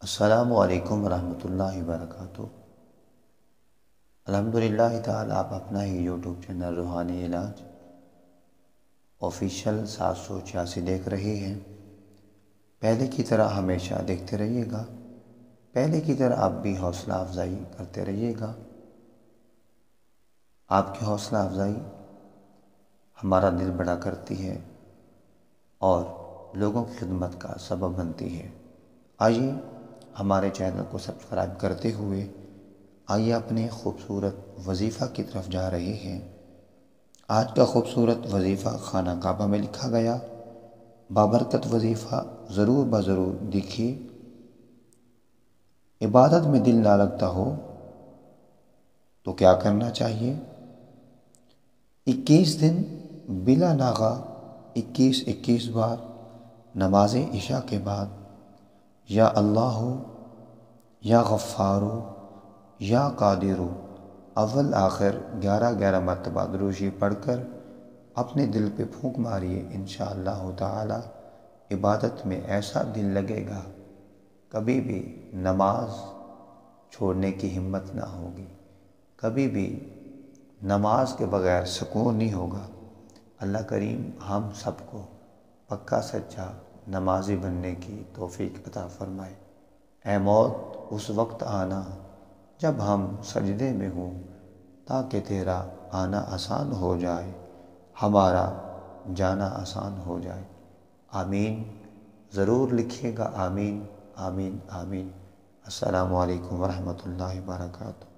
السلام علیکم ورحمۃ اللہ وبرکاتہ۔ الحمدللہ تعالی آپ اپنا ہی یوٹیوب چینل روحانی علاج آفیشیل 786 دیکھ رہے ہیں۔ پہلے کی طرح ہمیشہ دیکھتے رہیے گا، پہلے کی طرح آپ بھی حوصلہ افزائی کرتے رہیے گا۔ آپ کی حوصلہ افزائی ہمارا دل بڑا کرتی ہے اور لوگوں کی خدمت کا سبب بنتی ہے۔ آئیے ہمارے چینل کو سبسکرائب کرتے ہوئے آئیے اپنے خوبصورت وظیفہ کی طرف جا رہے ہیں۔ آج کا خوبصورت وظیفہ خانہ کعبہ میں لکھا گیا۔ بابرکت وظیفہ ضرور بضرور دیکھیے۔ عبادت میں دل نہ لگتا ہو تو کیا کرنا چاہیے؟ 21 دن بلا ناغہ 21 بار نماز عشاء کے بعد یا اللہ یا غفارو یا قادرو اول آخر 11 مرتبہ درود شریف پڑھ کر اپنے دل پہ پھونک ماریے۔ انشاءاللہ تعالی عبادت میں ایسا دل لگے گا، کبھی بھی نماز چھوڑنے کی ہمت نہ ہوگی، کبھی بھی نماز کے بغیر سکون نہیں ہوگا۔ اللہ کریم ہم سب کو پکا سچا نمازی بننے کی توفیق عطا فرمائے۔ اے موت اس وقت آنا جب ہم سجدے میں ہوں، تاکہ تیرا آنا آسان ہو جائے، ہمارا جانا آسان ہو جائے۔ آمین ضرور لکھیے گا، آمین آمین آمین۔ السلام علیکم ورحمۃ اللہ وبرکاتہ۔